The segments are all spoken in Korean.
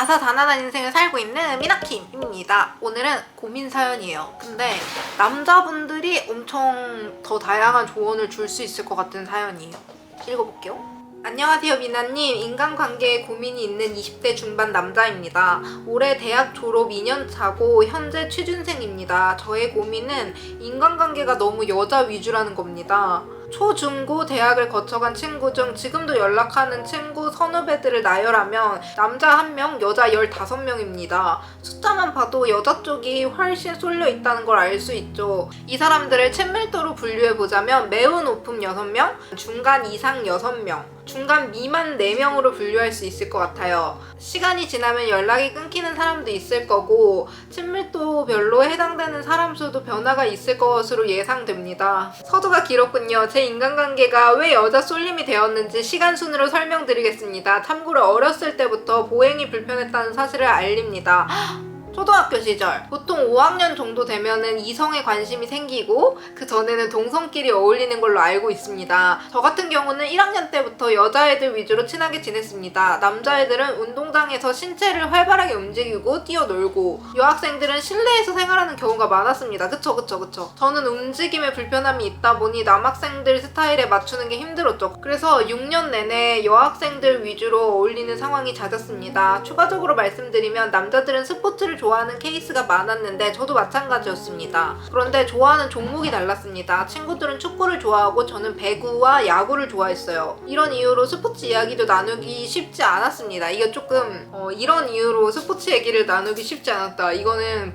다사다난한 인생을 살고 있는 미나킴입니다. 오늘은 고민 사연이에요. 근데 남자분들이 엄청 더 다양한 조언을 줄 수 있을 것 같은 사연이에요. 읽어볼게요. 안녕하세요 미나님. 인간관계에 고민이 있는 20대 중반 남자입니다. 올해 대학 졸업 2년 차고 현재 취준생입니다. 저의 고민은 인간관계가 너무 여자 위주라는 겁니다. 초, 중, 고 대학을 거쳐간 친구 중 지금도 연락하는 친구 선후배들을 나열하면 남자 1명, 여자 15명입니다. 숫자만 봐도 여자 쪽이 훨씬 쏠려 있다는 걸 알 수 있죠. 이 사람들을 친밀도로 분류해보자면 매우 높음 6명, 중간 이상 6명, 중간 미만 4명으로 분류할 수 있을 것 같아요. 시간이 지나면 연락이 끊기는 사람도 있을 거고 친밀도별로 해당되는 사람 수도 변화가 있을 것으로 예상됩니다. 서두가 길었군요. 제 인간관계가 왜 여자 쏠림이 되었는지 시간 순으로 설명드리겠습니다. 참고로 어렸을 때부터 보행이 불편했다는 사실을 알립니다. 초등학교 시절 보통 5학년 정도 되면은 이성에 관심이 생기고 그 전에는 동성끼리 어울리는 걸로 알고 있습니다. 저 같은 경우는 1학년 때부터 여자애들 위주로 친하게 지냈습니다. 남자애들은 운동장에서 신체를 활발하게 움직이고 뛰어놀고 여학생들은 실내에서 생활하는 경우가 많았습니다. 그쵸. 저는 움직임에 불편함이 있다 보니 남학생들 스타일에 맞추는 게 힘들었죠. 그래서 6년 내내 여학생들 위주로 어울리는 상황이 잦았습니다. 추가적으로 말씀드리면 남자들은 스포츠를 좋아하는 케이스가 많았는데 저도 마찬가지였습니다. 그런데 좋아하는 종목이 달랐습니다. 친구들은 축구를 좋아하고 저는 배구와 야구를 좋아했어요. 이런 이유로 스포츠 이야기도 나누기 쉽지 않았습니다. 이게 조금 이런 이유로 스포츠 얘기를 나누기 쉽지 않았다. 이거는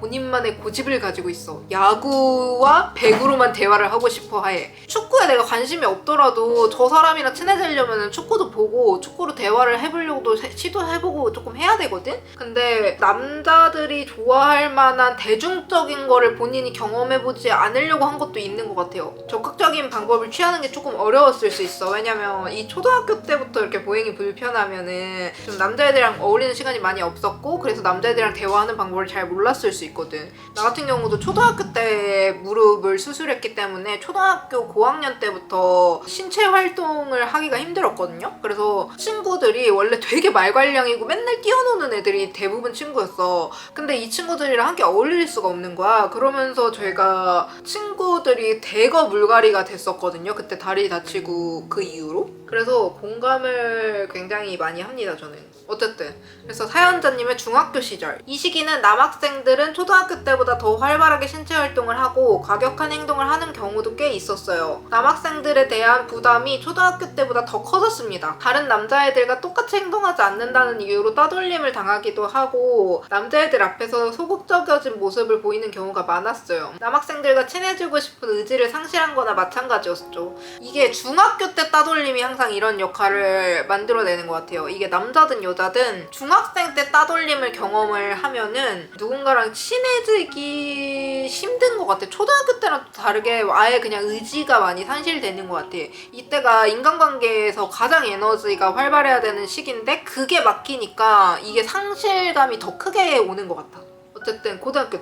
본인만의 고집을 가지고 있어. 야구와 배구로만 대화를 하고 싶어 해. 축구에 내가 관심이 없더라도 저 사람이랑 친해지려면 축구도 보고 축구로 대화를 해보려고도 시도해보고 조금 해야 되거든? 근데 남자들이 좋아할 만한 대중적인 거를 본인이 경험해보지 않으려고 한 것도 있는 것 같아요. 적극적인 방법을 취하는 게 조금 어려웠을 수 있어. 왜냐면 이 초등학교 때부터 이렇게 보행이 불편하면은 좀 남자애들이랑 어울리는 시간이 많이 없었고 그래서 남자애들이랑 대화하는 방법을 잘 몰랐을 수 있거든. 나 같은 경우도 초등학교 때 무릎을 수술했기 때문에 초등학교 고학년 때부터 신체 활동을 하기가 힘들었거든요. 그래서 친구들이 원래 되게 말괄량이고 맨날 뛰어노는 애들이 대부분 친구였어. 근데 이 친구들이랑 함께 어울릴 수가 없는 거야. 그러면서 제가 친구들이 대거 물갈이가 됐었거든요. 그때 다리 다치고 그 이후로. 그래서 공감을 굉장히 많이 합니다, 저는. 어쨌든 그래서 사연자님의 중학교 시절 이 시기는 남학생들은 초등학교 때보다 더 활발하게 신체 활동을 하고 과격한 행동을 하는 경우도 꽤 있었어요. 남학생들에 대한 부담이 초등학교 때보다 더 커졌습니다. 다른 남자애들과 똑같이 행동하지 않는다는 이유로 따돌림을 당하기도 하고 남자애들 앞에서 소극적인 모습을 보이는 경우가 많았어요. 남학생들과 친해지고 싶은 의지를 상실한 거나 마찬가지였죠. 이게 중학교 때 따돌림이 항상 이런 역할을 만들어내는 것 같아요. 이게 남자든 여자든 중학생 때 따돌림을 경험을 하면은 누군가랑 친해지기 힘든 것 같아. 초등학교 때랑 또 다르게 아예 그냥 의지가 많이 상실되는 것 같아. 이때가 인간관계에서 가장 에너지가 활발해야 되는 시기인데 그게 막히니까 이게 상실감이 더 크게 오는 것 같아. 어쨌든 고등학교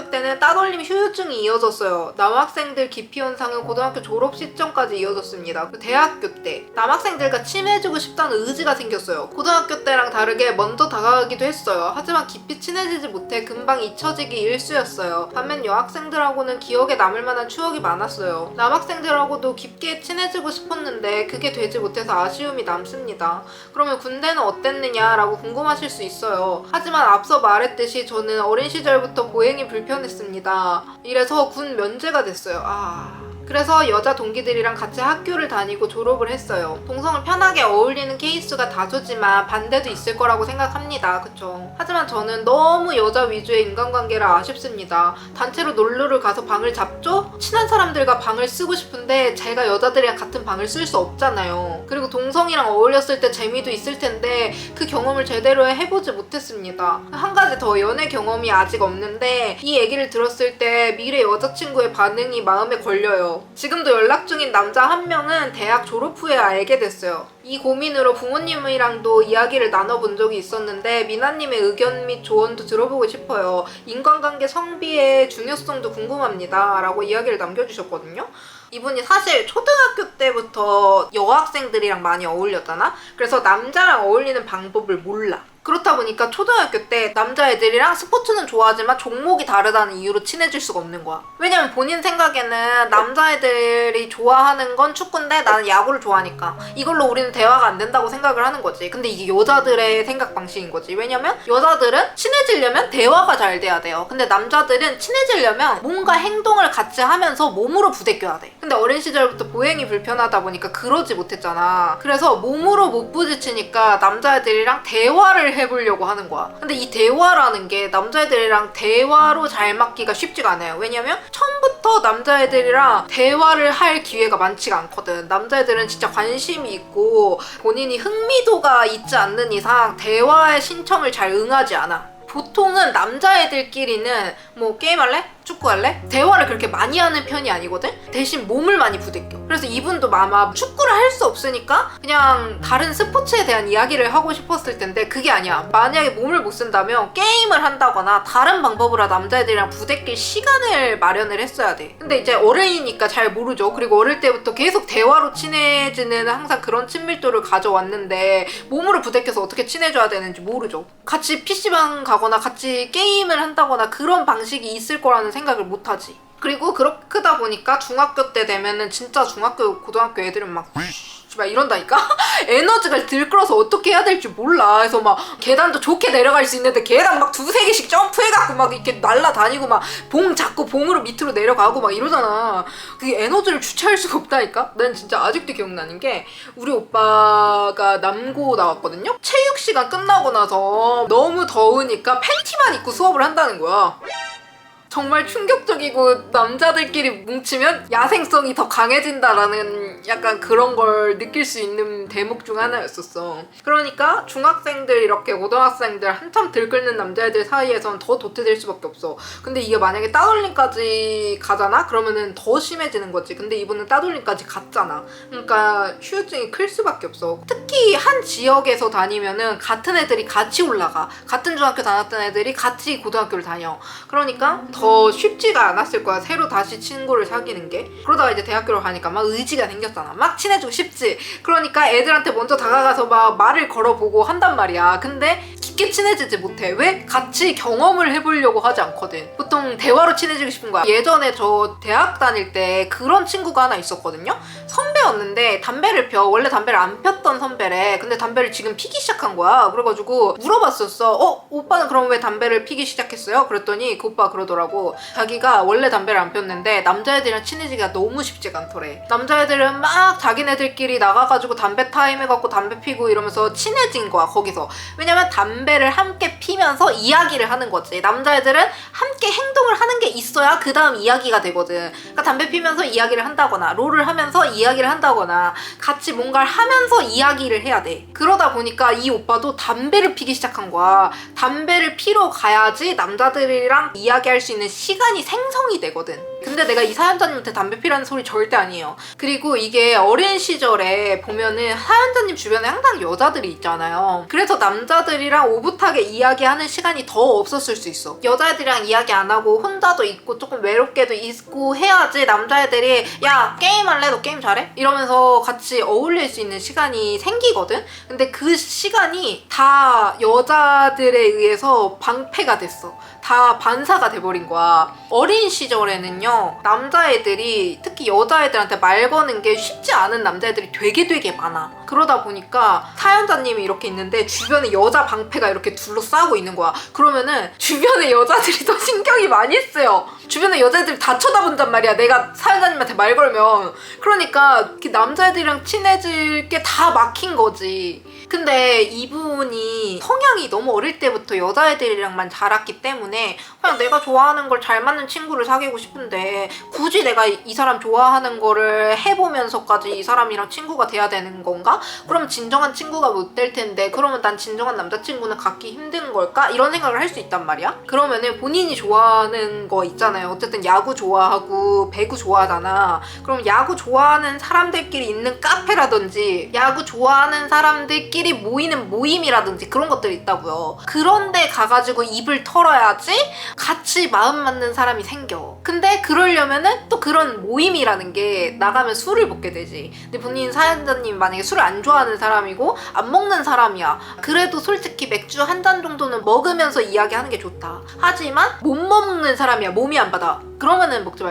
때는 따돌림 후유증이 이어졌어요. 남학생들 기피 현상은 고등학교 졸업 시점까지 이어졌습니다. 대학교 때 남학생들과 친해지고 싶다는 의지가 생겼어요. 고등학교 때랑 다르게 먼저 다가가기도 했어요. 하지만 깊이 친해지지 못해 금방 잊혀지기 일쑤였어요. 반면 여학생들하고는 기억에 남을 만한 추억이 많았어요. 남학생들하고도 깊게 친해지고 싶었는데 그게 되지 못해서 아쉬움이 남습니다. 그러면 군대는 어땠느냐라고 궁금하실 수 있어요. 하지만 앞서 말했듯이 저는 어린 시절부터 보행이 불편했습니다. 이래서 군 면제가 됐어요. 그래서 여자 동기들이랑 같이 학교를 다니고 졸업을 했어요. 동성을 편하게 어울리는 케이스가 다수지만 반대도 있을 거라고 생각합니다. 그쵸? 하지만 저는 너무 여자 위주의 인간관계라 아쉽습니다. 단체로 놀러를 가서 방을 잡죠? 친한 사람들과 방을 쓰고 싶은데 제가 여자들이랑 같은 방을 쓸 수 없잖아요. 그리고 동성이랑 어울렸을 때 재미도 있을 텐데 그 경험을 제대로 해보지 못했습니다. 한 가지 더 연애 경험이 아직 없는데 이 얘기를 들었을 때 미래 여자친구의 반응이 마음에 걸려요. 지금도 연락 중인 남자 1명은 대학 졸업 후에 알게 됐어요. 이 고민으로 부모님이랑도 이야기를 나눠본 적이 있었는데 미나님의 의견 및 조언도 들어보고 싶어요. 인간관계 성비의 중요성도 궁금합니다. 라고 이야기를 남겨주셨거든요. 이분이 사실 초등학교 때부터 여학생들이랑 많이 어울렸잖아? 그래서 남자랑 어울리는 방법을 몰라. 그렇다 보니까 초등학교 때 남자애들이랑 스포츠는 좋아하지만 종목이 다르다는 이유로 친해질 수가 없는 거야. 왜냐면 본인 생각에는 남자애들이 좋아하는 건 축구인데 나는 야구를 좋아하니까 이걸로 우리는 대화가 안 된다고 생각을 하는 거지. 근데 이게 여자들의 생각 방식인 거지. 왜냐면 여자들은 친해지려면 대화가 잘 돼야 돼요. 근데 남자들은 친해지려면 뭔가 행동을 같이 하면서 몸으로 부대껴야 돼. 근데 어린 시절부터 보행이 불편하다 보니까 그러지 못했잖아. 그래서 몸으로 못 부딪히니까 남자애들이랑 대화를 해보려고 하는 거야. 근데 이 대화라는 게 남자애들이랑 대화로 잘 맞기가 쉽지가 않아요. 왜냐면 처음부터 남자애들이랑 대화를 할 기회가 많지가 않거든. 남자애들은 진짜 관심이 있고 본인이 흥미도가 있지 않는 이상 대화의 신청을 잘 응하지 않아. 보통은 남자애들끼리는 뭐 게임할래? 축구할래? 대화를 그렇게 많이 하는 편이 아니거든? 대신 몸을 많이 부대껴. 그래서 이분도 아마 축구를 할 수 없으니까 그냥 다른 스포츠에 대한 이야기를 하고 싶었을 텐데 그게 아니야. 만약에 몸을 못 쓴다면 게임을 한다거나 다른 방법으로 남자애들이랑 부대낄 시간을 마련을 했어야 돼. 근데 이제 어른이니까 잘 모르죠. 그리고 어릴 때부터 계속 대화로 친해지는 항상 그런 친밀도를 가져왔는데 몸으로 부대껴서 어떻게 친해져야 되는지 모르죠. 같이 PC방 가거나 같이 게임을 한다거나 그런 방식이 있을 거라는 생각을 못하지. 그리고 그렇게 크다 보니까 중학교 때 되면은 진짜 중학교, 고등학교 애들은 막 이런다니까? 에너지가 들끓어서 어떻게 해야 될지 몰라. 그래서 막 계단도 좋게 내려갈 수 있는데 계단 막 두세 개씩 점프해갖고 막 이렇게 날라다니고 막 봉 잡고 봉으로 밑으로 내려가고 막 이러잖아. 그게 에너지를 주체할 수가 없다니까? 난 진짜 아직도 기억나는 게 우리 오빠가 남고 나왔거든요? 체육 시간 끝나고 나서 너무 더우니까 팬티만 입고 수업을 한다는 거야. 정말 충격적이고 남자들끼리 뭉치면 야생성이 더 강해진다라는 약간 그런 걸 느낄 수 있는 대목 중 하나였었어. 그러니까 중학생들 이렇게 고등학생들 한참 들끓는 남자애들 사이에선 더 도태될 수밖에 없어. 근데 이게 만약에 따돌림까지 가잖아? 그러면은 더 심해지는 거지. 근데 이분은 따돌림까지 갔잖아. 그러니까 후유증이 클 수밖에 없어. 특히 한 지역에서 다니면은 같은 애들이 같이 올라가. 같은 중학교 다녔던 애들이 같이 고등학교를 다녀. 그러니까 더 쉽지가 않았을 거야. 새로 다시 친구를 사귀는 게. 그러다가 이제 대학교를 가니까 막 의지가 생겼잖아. 막 친해지고 싶지. 그러니까 애들한테 먼저 다가가서 막 말을 걸어보고 한단 말이야. 근데 깊게 친해지지 못해. 왜? 같이 경험을 해보려고 하지 않거든. 보통 대화로 친해지고 싶은 거야. 예전에 저 대학 다닐 때 그런 친구가 하나 있었거든요. 선배였는데 담배를 펴. 원래 담배를 안 폈던 선배래. 근데 담배를 지금 피기 시작한 거야. 그래가지고 물어봤었어. 오빠는 그럼 왜 담배를 피기 시작했어요? 그랬더니 그 오빠가 그러더라고. 자기가 원래 담배를 안 폈는데 남자애들이랑 친해지기가 너무 쉽지가 않더래. 남자애들은 막 자기네들끼리 나가가지고 담배 타임 해갖고 담배 피고 이러면서 친해진 거야, 거기서. 왜냐면 담배를 함께 피면서 이야기를 하는 거지. 남자애들은 함께 행동을 하는 게 있어야 그 다음 이야기가 되거든. 그러니까 담배 피면서 이야기를 한다거나 롤을 하면서 이야기를 한다거나 같이 뭔가를 하면서 이야기를 해야 돼. 그러다 보니까 이 오빠도 담배를 피기 시작한 거야. 담배를 피러 가야지 남자들이랑 이야기할 수 있는 시간이 생성이 되거든. 근데 내가 이 사연자님한테 담배 피라는 소리 절대 아니에요. 그리고 이게 어린 시절에 보면은 사연자님 주변에 항상 여자들이 있잖아요. 그래서 남자들이랑 오붓하게 이야기하는 시간이 더 없었을 수 있어. 여자애들이랑 이야기 안 하고 혼자도 있고 조금 외롭게도 있고 해야지 남자애들이 야 게임할래? 너 게임 잘해? 이러면서 같이 어울릴 수 있는 시간이 생기거든. 근데 그 시간이 다 여자들에 의해서 방패가 됐어. 다 반사가 돼버린 거야. 어린 시절에는요, 남자애들이 특히 여자애들한테 말 거는 게 쉽지 않은 남자애들이 되게 많아. 그러다 보니까 사연자님이 이렇게 있는데 주변에 여자 방패가 이렇게 둘러싸고 있는 거야. 그러면은 주변에 여자들이 더 신경이 많이 쓰여. 주변에 여자애들이 다 쳐다본단 말이야. 내가 사연자님한테 말 걸면. 그러니까 남자애들이랑 친해질 게 다 막힌 거지. 근데 이분이 성향이 너무 어릴 때부터 여자애들이랑만 자랐기 때문에 그냥 내가 좋아하는 걸 잘 맞는 친구를 사귀고 싶은데 굳이 내가 이 사람 좋아하는 거를 해보면서까지 이 사람이랑 친구가 돼야 되는 건가? 그럼 진정한 친구가 못 될 텐데 그러면 난 진정한 남자친구는 갖기 힘든 걸까? 이런 생각을 할 수 있단 말이야. 그러면은 본인이 좋아하는 거 있잖아요. 어쨌든 야구 좋아하고 배구 좋아하잖아. 그럼 야구 좋아하는 사람들끼리 있는 카페라든지 야구 좋아하는 사람들끼리 남자들끼리 모이는 모임이라든지 그런 것들이 있다고요. 그런데 가가지고 입을 털어야지 같이 마음 맞는 사람이 생겨. 근데 그러려면은 또 그런 모임이라는 게 나가면 술을 먹게 되지. 근데 본인 사연자님 만약에 술을 안 좋아하는 사람이고 안 먹는 사람이야. 그래도 솔직히 맥주 한 잔 정도는 먹으면서 이야기하는 게 좋다. 하지만 못 먹는 사람이야. 몸이 안 받아. 그러면은 먹지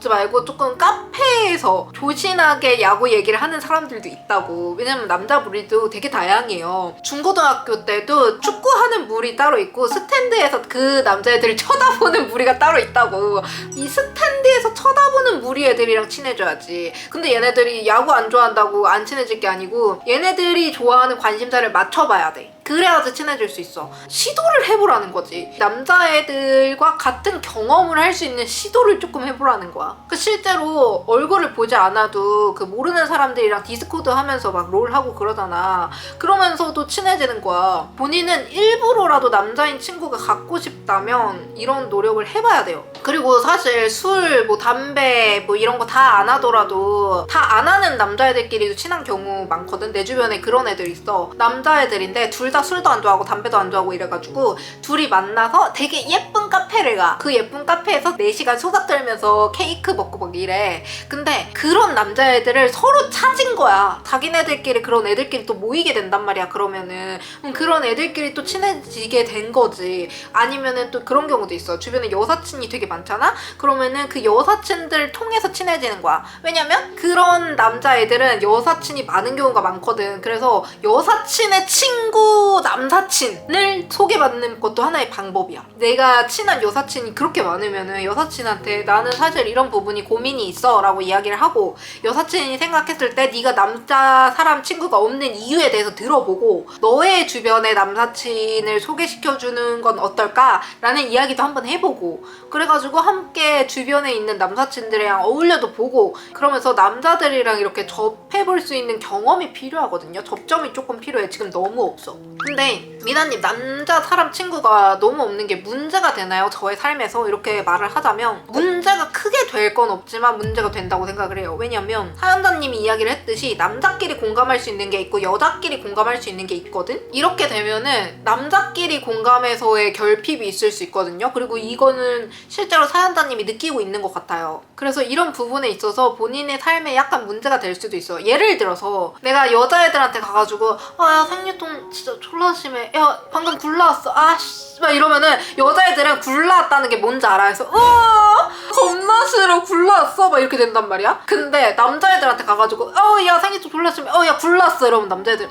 말고 조금 카페에서 조신하게 야구 얘기를 하는 사람들도 있다고. 왜냐면 남자 무리도 되게 다양해요. 중고등학교 때도 축구하는 무리 따로 있고 스탠드에서 그 남자애들을 쳐다보는 무리가 따로 있다고. 이 스탠드에서 쳐다보는 무리 애들이랑 친해져야지. 근데 얘네들이 야구 안 좋아한다고 안 친해질 게 아니고 얘네들이 좋아하는 관심사를 맞춰봐야 돼. 그래야지 친해질 수 있어. 시도를 해보라는 거지. 남자애들과 같은 경험을 할 수 있는 시도를 조금 해보라는 거야. 실제로 얼굴을 보지 않아도 그 모르는 사람들이랑 디스코드 하면서 막 롤하고 그러잖아. 그러면서도 친해지는 거야. 본인은 일부러라도 남자인 친구가 갖고 싶다면 이런 노력을 해봐야 돼요. 그리고 사실 술, 뭐 담배, 뭐 이런 거 다 안 하더라도 다 안 하는 남자애들끼리도 친한 경우 많거든. 내 주변에 그런 애들 있어. 남자애들인데 둘 다 술도 안 좋아하고 담배도 안 좋아하고 이래가지고 둘이 만나서 되게 예쁜 카페를 가. 그 예쁜 카페에서 4시간 수다 떨면서 케이크 먹고 막 이래. 근데 그런 남자애들을 서로 찾은 거야. 자기네들끼리 그런 애들끼리 또 모이게 된단 말이야. 그러면은 그런 애들끼리 또 친해지게 된 거지. 아니면은 또 그런 경우도 있어. 주변에 여사친이 되게 많잖아? 그러면은 그 여사친들 통해서 친해지는 거야. 왜냐면 그런 남자애들은 여사친이 많은 경우가 많거든. 그래서 여사친의 친구 남사친을 소개받는 것도 하나의 방법이야. 내가 친한 여사친이 그렇게 많으면은 여사친한테 나는 사실 이런 부분이 고민이 있어 라고 이야기를 하고, 여사친이 생각했을 때 네가 남자 사람 친구가 없는 이유에 대해서 들어보고 너의 주변에 남사친을 소개시켜주는 건 어떨까? 라는 이야기도 한번 해보고, 그래가지고 함께 주변에 있는 남사친들이랑 어울려도 보고, 그러면서 남자들이랑 이렇게 접해볼 수 있는 경험이 필요하거든요. 접점이 조금 필요해. 지금 너무 없어. 근데 미나님, 남자 사람 친구가 너무 없는 게 문제가 되나요? 저의 삶에서? 이렇게 말을 하자면 문제가 크게 될 건 없지만 문제가 된다고 생각을 해요. 왜냐면 사연자님이 이야기를 했듯이 남자끼리 공감할 수 있는 게 있고 여자끼리 공감할 수 있는 게 있거든? 이렇게 되면은 남자끼리 공감에서의 결핍이 있을 수 있거든요. 그리고 이거는 실제로 사연자님이 느끼고 있는 것 같아요. 그래서 이런 부분에 있어서 본인의 삶에 약간 문제가 될 수도 있어. 예를 들어서 내가 여자애들한테 가가지고 야 생리통 진짜 졸라 심해. 야 방금 굴러왔어. 아씨 막 이러면은 여자애들은 굴러왔다는 게 뭔지 알아. 그래서 겁나 싫어 굴러왔어 막 이렇게 된단 말이야. 근데 남자애들한테 가가지고 야 생리통 졸라 심해. 야 굴러왔어 이러면 남자애들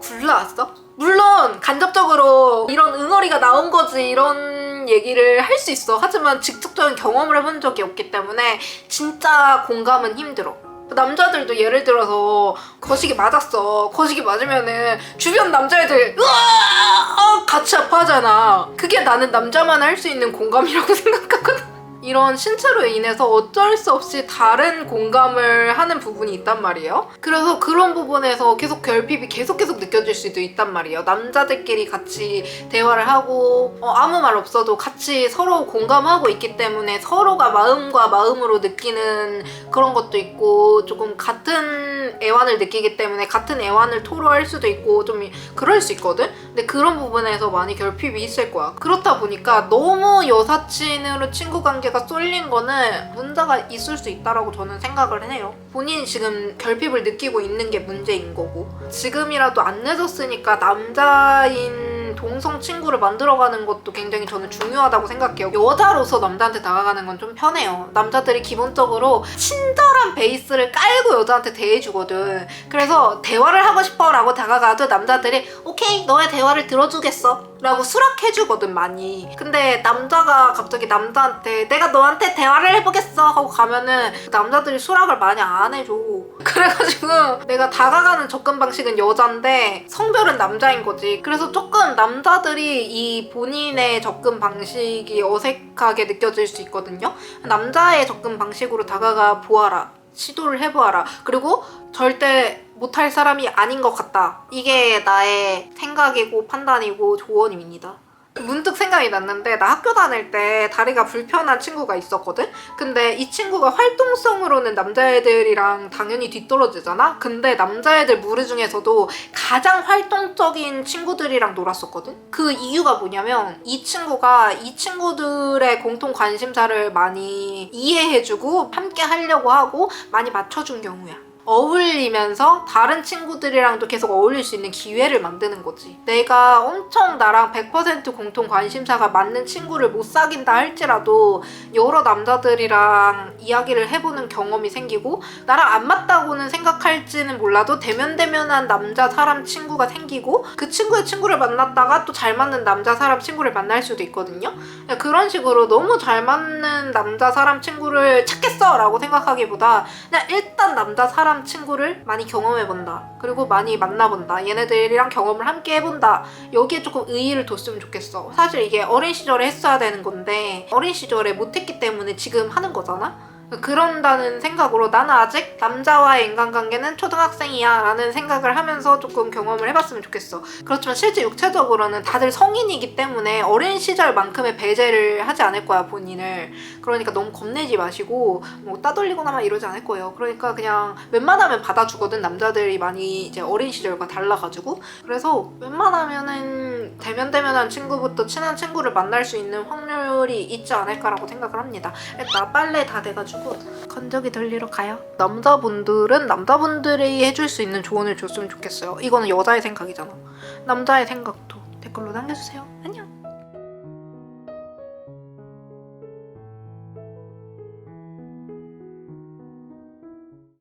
굴러왔어? 물론 간접적으로 이런 응어리가 나온 거지 이런 얘기를 할 수 있어. 하지만 직접적인 경험을 해본 적이 없기 때문에 진짜 공감은 힘들어. 남자들도 예를 들어서 거시기 맞았어. 거시기 맞으면은 주변 남자애들 같이 아파하잖아. 그게 나는 남자만 할 수 있는 공감이라고 생각하거든. 이런 신체로 인해서 어쩔 수 없이 다른 공감을 하는 부분이 있단 말이에요. 그래서 그런 부분에서 계속 결핍이 계속 느껴질 수도 있단 말이에요. 남자들끼리 같이 대화를 하고 아무 말 없어도 같이 서로 공감하고 있기 때문에 서로가 마음과 마음으로 느끼는 그런 것도 있고, 조금 같은 애환을 느끼기 때문에 같은 애환을 토로할 수도 있고 좀 그럴 수 있거든? 근데 그런 부분에서 많이 결핍이 있을 거야. 그렇다 보니까 너무 여사친으로 친구 관계가 쏠린 거는 문제가 있을 수 있다라고 저는 생각을 해요. 본인이 지금 결핍을 느끼고 있는 게 문제인 거고, 지금이라도 안 늦었으니까 남자인 동성 친구를 만들어가는 것도 굉장히 저는 중요하다고 생각해요. 여자로서 남자한테 다가가는 건 좀 편해요. 남자들이 기본적으로 친절한 베이스를 깔고 여자한테 대해주거든. 그래서 대화를 하고 싶어 라고 다가가도 남자들이 오케이 너의 대화를 들어주겠어 라고 수락해주거든 많이. 근데 남자가 갑자기 남자한테 내가 너한테 대화를 해보겠어 하고 가면은 남자들이 수락을 많이 안 해줘. 그래가지고 내가 다가가는 접근 방식은 여잔데 성별은 남자인 거지. 그래서 조금 남자들이 이 본인의 접근 방식이 어색하게 느껴질 수 있거든요. 남자의 접근 방식으로 다가가 보아라. 시도를 해보아라. 그리고 절대 못할 사람이 아닌 것 같다. 이게 나의 생각이고 판단이고 조언입니다. 문득 생각이 났는데 나 학교 다닐 때 다리가 불편한 친구가 있었거든? 근데 이 친구가 활동성으로는 남자애들이랑 당연히 뒤떨어지잖아? 근데 남자애들 무리 중에서도 가장 활동적인 친구들이랑 놀았었거든? 그 이유가 뭐냐면 이 친구가 이 친구들의 공통 관심사를 많이 이해해주고 함께 하려고 하고 많이 맞춰준 경우야. 어울리면서 다른 친구들이랑도 계속 어울릴 수 있는 기회를 만드는 거지. 내가 엄청 나랑 100% 공통 관심사가 맞는 친구를 못 사귄다 할지라도 여러 남자들이랑 이야기를 해보는 경험이 생기고 나랑 안 맞다고는 생각할지는 몰라도 대면대면한 남자 사람 친구가 생기고 그 친구의 친구를 만났다가 또 잘 맞는 남자 사람 친구를 만날 수도 있거든요. 그런 식으로 너무 잘 맞는 남자 사람 친구를 찾겠어 라고 생각하기보다 그냥 일단 남자 사람 친구를 많이 경험해본다. 그리고 많이 만나본다. 얘네들이랑 경험을 함께 해본다. 여기에 조금 의의를 뒀으면 좋겠어. 사실 이게 어린 시절에 했어야 되는 건데 어린 시절에 못했기 때문에 지금 하는 거잖아? 그런다는 생각으로 나는 아직 남자와의 인간관계는 초등학생이야 라는 생각을 하면서 조금 경험을 해봤으면 좋겠어. 그렇지만 실제 육체적으로는 다들 성인이기 때문에 어린 시절만큼의 배제를 하지 않을 거야 본인을. 그러니까 너무 겁내지 마시고 뭐 따돌리거나 막 이러지 않을 거예요. 그러니까 그냥 웬만하면 받아주거든. 남자들이 많이 이제 어린 시절과 달라가지고. 그래서 웬만하면은 대면대면한 친구부터 친한 친구를 만날 수 있는 확률이 있지 않을까라고 생각을 합니다. 일단 빨래 다 돼가지고 건조기 돌리러 가요. 남자분들은 남자분들이 해줄 수 있는 조언을 줬으면 좋겠어요. 이거는 여자의 생각이잖아. 남자의 생각도 댓글로 남겨주세요. 안녕.